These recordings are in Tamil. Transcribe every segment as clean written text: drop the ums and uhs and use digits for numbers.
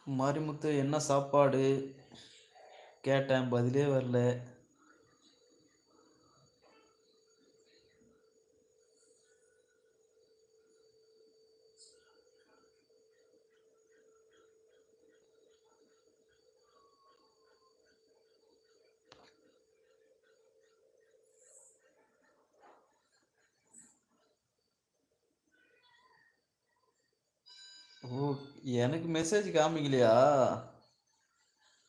மாரிமுத்து என்ன சாப்பாடு கேட்டேன், பதிலே வரல. ஓ! எனக்கு மெசேஜ் காமிக்கலையா?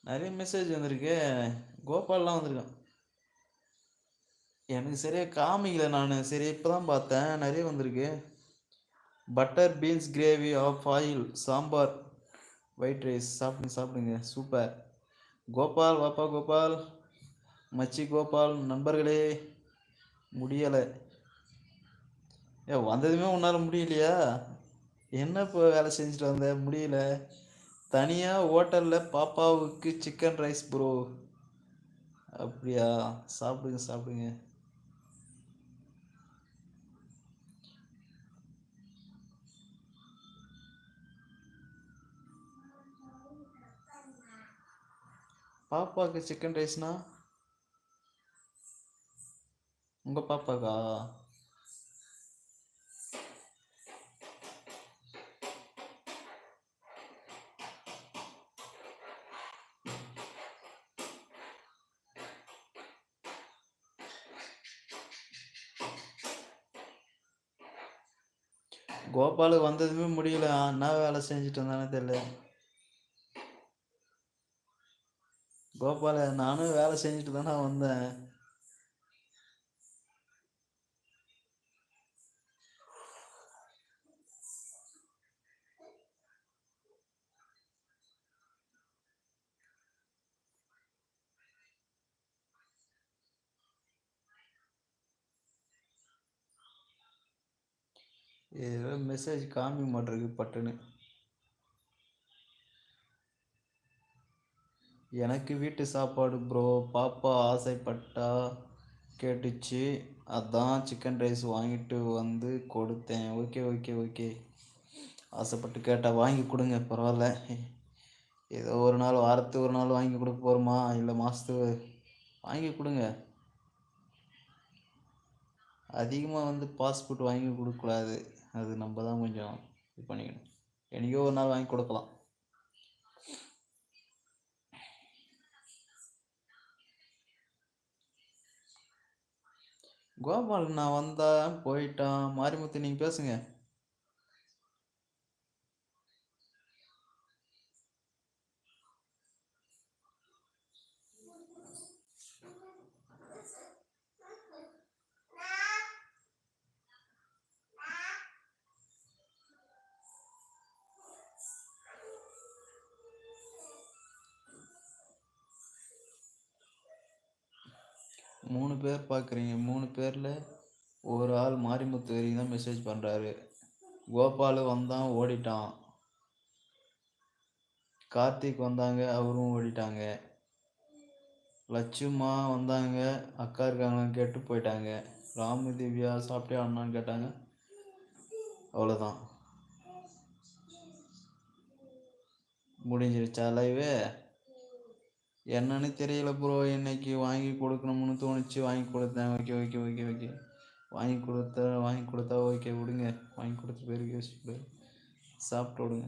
நெறைய மெசேஜ் வந்திருக்கே. கோபால்லாம் வந்திருக்கான். எனக்கு சரியா காமிக்கல நானு. சரி இப்ப தான் பார்த்தேன். நெறைய வந்திருக்கு. Butter beans gravy of oil sambar white rice சாப்பிடுங்க சாப்பிடுங்க சூப்பர். கோபால் வாப்பா கோபால், மச்சி கோபால் நண்பர்களே முடியலை. வந்ததுமே உன்னால் முடியலையா? என்ன இப்போ வேலை செஞ்சுட்டு வந்த முடியல? தனியாக ஹோட்டலில் பாப்பாவுக்கு சிக்கன் ரைஸ் ப்ரோ. அப்படியா? சாப்பிடுங்க சாப்பிடுங்க. பாப்பாவுக்கு சிக்கன் ரைஸ்னா உங்கள் பாப்பாக்கா? கோபாலுக்கு வந்ததுமே முடியல. என்ன வேலை செஞ்சுட்டு இருந்தானே தெரியல. கோபால நானும் வேலை செஞ்சுட்டு தானே வந்தேன். ஏதோ மெசேஜ் காமிக்க மாட்டிருக்கு பட்டுன்னு. எனக்கு வீட்டு சாப்பாடு ப்ரோ. பாப்பா ஆசைப்பட்டா கேட்டுச்சு, அதான் சிக்கன் ரைஸ் வாங்கிட்டு வந்து கொடுத்தேன். Okay okay okay. ஆசைப்பட்டு கேட்டால் வாங்கி கொடுங்க பரவாயில்ல. ஏதோ ஒரு நாள் வாரத்துக்கு ஒரு நாள் வாங்கி கொடுக்க போகிறோமா, இல்லை மாதத்துக்கு வாங்கி கொடுங்க. அதிகமாக வந்து பாஸ்போர்ட் வாங்கி கொடுக்கக்கூடாது. அது நம்ம தான் கொஞ்சம் இது பண்ணிக்கணும். எனக்கோ ஒரு நாள் வாங்கி கொடுக்கலாம். கோபால் நான் வந்தேன் போயிட்டான். மாரிமுத்து நீங்கள் பேசுங்க. மூணு பேர் பார்க்குறீங்க. 3 பேரில் ஒரு ஆள் மாரிமுத்து வரைக்கும் தான் மெசேஜ் பண்ணுறாரு. கோபால் வந்தான் ஓடிட்டான். கார்த்திக் வந்தாங்க அவரும் ஓடிட்டாங்க. லட்சுமா வந்தாங்க அக்கா இருக்காங்களான்னு கேட்டு போயிட்டாங்க. ராமு திவ்யா சாப்பிட்டே அண்ணான்னு கேட்டாங்க. அவ்வளோதான். முடிஞ்சிருச்சா லைவு? என்னன்னு தெரியல ப்ரோ. இன்னைக்கு வாங்கி கொடுக்கணும்னு தோணுச்சு, வாங்கி கொடுத்தேன். Okay okay okay okay. வாங்கி கொடுத்தா ஓகே விடுங்க. வாங்கி கொடுத்த பேருக்கு யோசிச்சு சாப்பிட்டு விடுங்க.